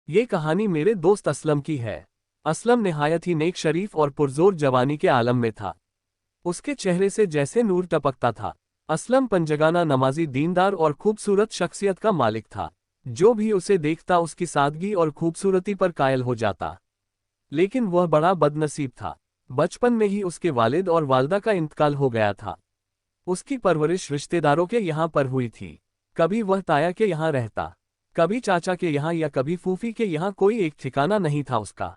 ये कहानी मेरे दोस्त असलम की है। असलम निहायत ही नेक, शरीफ और पुरजोर जवानी के आलम में था। उसके चेहरे से जैसे नूर टपकता था। असलम पंजगाना नमाजी, दीनदार और खूबसूरत शख्सियत का मालिक था। जो भी उसे देखता उसकी सादगी और खूबसूरती पर कायल हो जाता। लेकिन वह बड़ा बदनसीब था। बचपन में ही उसके वालिद और वालदा का इंतकाल हो गया था। उसकी परवरिश रिश्तेदारों के यहाँ पर हुई थी। कभी वह ताया के यहाँ रहता, कभी चाचा के यहाँ या कभी फूफी के यहाँ, कोई एक ठिकाना नहीं था उसका।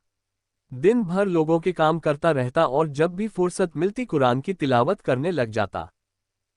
दिन भर लोगों के काम करता रहता और जब भी फुर्सत मिलती कुरान की तिलावत करने लग जाता।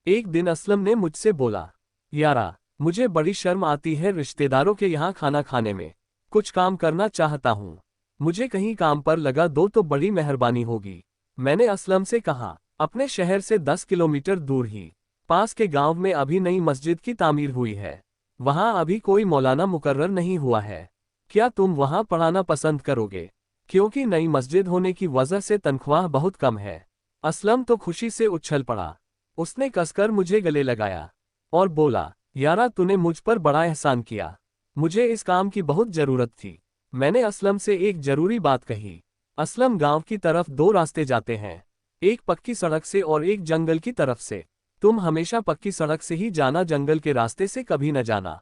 एक दिन असलम ने मुझसे बोला, यारा, मुझे बड़ी शर्म आती है रिश्तेदारों के यहाँ खाना खाने में। कुछ काम करना चाहता हूँ, मुझे कहीं काम पर लगा दो तो बड़ी मेहरबानी होगी। मैंने असलम से कहा, अपने शहर से 10 किलोमीटर दूर ही पास के गांव में अभी नई मस्जिद की तामीर हुई है। वहां अभी कोई मौलाना मुकर्रर नहीं हुआ है। क्या तुम वहां पढ़ाना पसंद करोगे? क्योंकि नई मस्जिद होने की वजह से तनख्वाह बहुत कम है। असलम तो खुशी से उछल पड़ा। उसने कसकर मुझे गले लगाया और बोला, यारा, तूने मुझ पर बड़ा एहसान किया। मुझे इस काम की बहुत जरूरत थी। मैंने असलम से एक जरूरी बात कही। असलम, गांव की तरफ दो रास्ते जाते हैं, एक पक्की सड़क से और एक जंगल की तरफ से। तुम हमेशा पक्की सड़क से ही जाना, जंगल के रास्ते से कभी न जाना।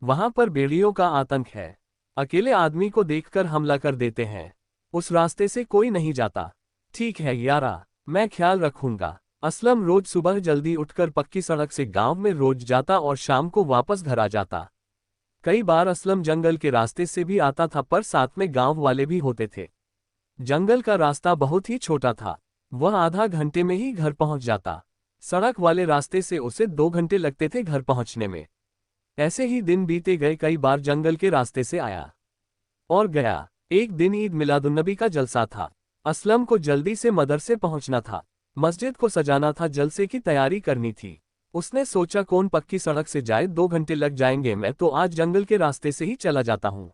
वहां पर भेड़ियों का आतंक है। अकेले आदमी को देखकर हमला कर देते हैं। उस रास्ते से कोई नहीं जाता। ठीक है यारा, मैं ख्याल रखूंगा। असलम रोज सुबह जल्दी उठकर पक्की सड़क से गांव में रोज जाता और शाम को वापस घर आ जाता। कई बार असलम जंगल के रास्ते से भी आता था, पर साथ में गांव वाले भी होते थे। जंगल का रास्ता बहुत ही छोटा था। वह आधा घंटे में ही घर पहुंच जाता। सड़क वाले रास्ते से उसे 2 घंटे लगते थे घर पहुंचने में। ऐसे ही दिन बीते गए। कई बार जंगल के रास्ते से आया और गया। एक दिन ईद मिलादुन्नबी का जलसा था। असलम को जल्दी से मदरसे पहुंचना था। मस्जिद को सजाना था, जलसे की तैयारी करनी थी। उसने सोचा, कौन पक्की सड़क से जाए, 2 घंटे लग जाएंगे, मैं तो आज जंगल के रास्ते से ही चला जाता हूँ,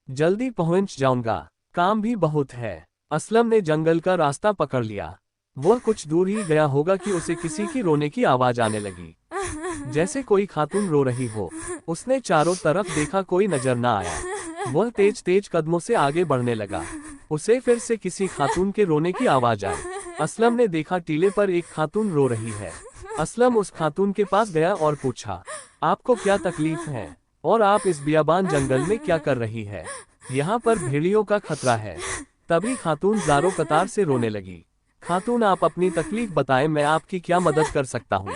जल्दी पहुंच जाऊंगा, काम भी बहुत है। असलम ने जंगल का रास्ता पकड़ लिया। वह कुछ दूर ही गया होगा कि उसे किसी की रोने की आवाज आने लगी, जैसे कोई खातून रो रही हो। उसने चारों तरफ देखा, कोई नजर न आया। वह तेज तेज कदमों से आगे बढ़ने लगा। उसे फिर से किसी खातून के रोने की आवाज आई। असलम ने देखा, टीले पर एक खातून रो रही है। असलम उस खातून के पास गया और पूछा, आपको क्या तकलीफ है और आप इस बियाबान जंगल में क्या कर रही है? यहाँ पर भेड़ियों का खतरा है। तभी खातून ज़ारो कतार से रोने लगी। खातून, आप अपनी तकलीफ बताएं, मैं आपकी क्या मदद कर सकता हूँ?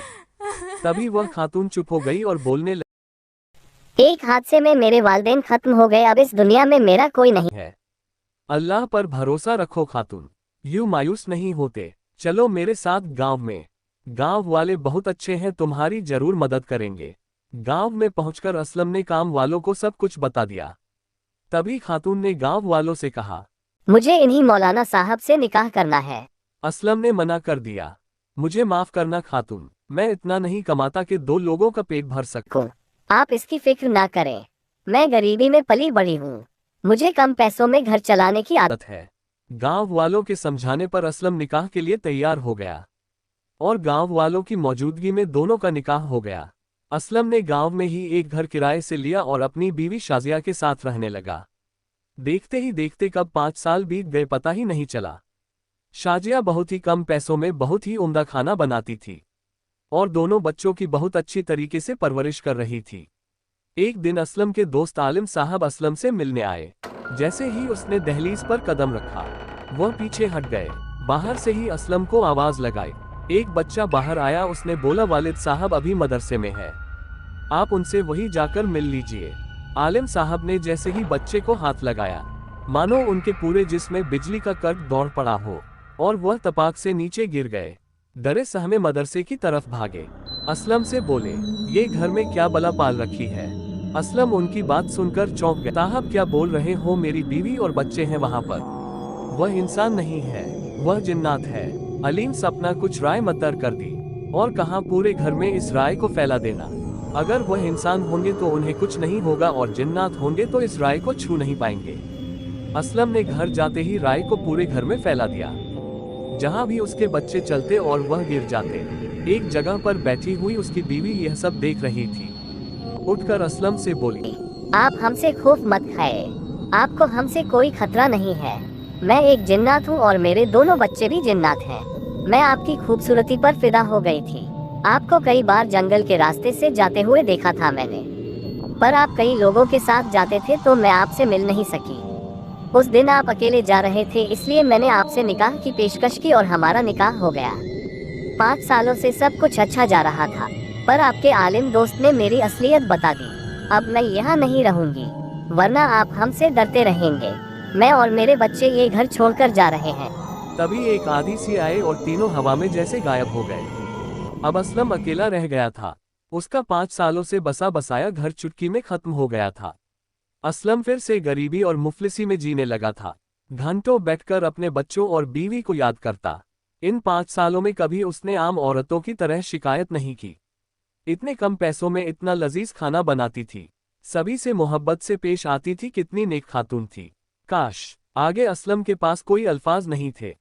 तभी वह खातून चुप हो गई और बोलने लगी, एक हादसे में मेरे वालिदैन खत्म हो गए, अब इस दुनिया में मेरा कोई नहीं है। अल्लाह पर भरोसा रखो खातून, यूं मायूस नहीं होते। चलो मेरे साथ गांव में, गांव वाले बहुत अच्छे हैं, तुम्हारी जरूर मदद करेंगे। गांव में पहुंचकर असलम ने काम वालों को सब कुछ बता दिया। तभी खातून ने गांव वालों से कहा, मुझे इन्हीं मौलाना साहब से निकाह करना है। असलम ने मना कर दिया, मुझे माफ करना खातून, मैं इतना नहीं कमाता कि 2 लोगों का पेट भर सकूं। आप इसकी फिक्र ना करें, मैं गरीबी में पली बड़ी हूँ, मुझे कम पैसों में घर चलाने की आदत है। गांव वालों के समझाने पर असलम निकाह के लिए तैयार हो गया और गांव वालों की मौजूदगी में दोनों का निकाह हो गया। असलम ने गांव में ही एक घर किराए से लिया और अपनी बीवी शाजिया के साथ रहने लगा। देखते ही देखते कब 5 साल बीत गए पता ही नहीं चला। शाजिया बहुत ही कम पैसों में बहुत ही उम्दा खाना बनाती थी और दोनों बच्चों की बहुत अच्छी तरीके से परवरिश कर रही थी। एक दिन असलम के दोस्त आलिम साहब असलम से मिलने आए। जैसे ही उसने दहलीज पर कदम रखा, वह पीछे हट गए। बाहर से ही असलम को आवाज लगाई। एक बच्चा बाहर आया। उसने बोला, वालिद साहब अभी मदरसे में है, आप उनसे वहीं जाकर मिल लीजिए। आलिम साहब ने जैसे ही बच्चे को हाथ लगाया, मानो उनके पूरे जिस्म में बिजली का करंट दौड़ पड़ा हो और वह तपाक से नीचे गिर गए। डरे सहमे मदरसे की तरफ भागे। असलम से बोले, ये घर में क्या बला पाल रखी है? असलम उनकी बात सुनकर चौंक गया। साहब क्या बोल रहे हो, मेरी बीवी और बच्चे हैं वहां पर। वह इंसान नहीं है, वह जिन्नात है। अलीम सपना कुछ राय मतर कर दी और कहा, पूरे घर में इस राय को फैला देना। अगर वह इंसान होंगे तो उन्हें कुछ नहीं होगा और जिन्नात होंगे तो इस राय को छू नहीं पाएंगे। असलम ने घर जाते ही राय को पूरे घर में फैला दिया। जहां भी उसके बच्चे चलते और वह गिर जाते। एक जगह पर बैठी हुई उसकी बीवी यह सब देख रही थी। उठकर असलम से बोली, आप हमसे खौफ मत खाए, आपको हमसे कोई खतरा नहीं है। मैं एक जिन्नात हूँ और मेरे दोनों बच्चे भी जिन्नात हैं। मैं आपकी खूबसूरती पर फिदा हो गई थी। आपको कई बार जंगल के रास्ते से जाते हुए देखा था मैंने, पर आप कई लोगों के साथ जाते थे तो मैं आपसे मिल नहीं सकी। उस दिन आप अकेले जा रहे थे, इसलिए मैंने आपसे निकाह की पेशकश की और हमारा निकाह हो गया। 5 सालों से सब कुछ अच्छा जा रहा था, पर आपके आलिम दोस्त ने मेरी असलियत बता दी। अब मैं यहाँ नहीं रहूंगी, वरना आप हमसे डरते रहेंगे। मैं और मेरे बच्चे ये घर छोड़कर जा रहे हैं। तभी एक आंधी सी आए और तीनों हवा में जैसे गायब हो गए। अब असलम अकेला रह गया था। उसका 5 सालों से बसा बसाया घर चुटकी में खत्म हो गया था। असलम फिर से गरीबी और मुफलिसी में जीने लगा था। घंटों बैठकर अपने बच्चों और बीवी को याद करता। इन 5 सालों में कभी उसने आम औरतों की तरह शिकायत नहीं की। इतने कम पैसों में इतना लजीज खाना बनाती थी, सभी से मोहब्बत से पेश आती थी। कितनी नेक खातून थी। काश आगे असलम के पास कोई अल्फाज नहीं थे।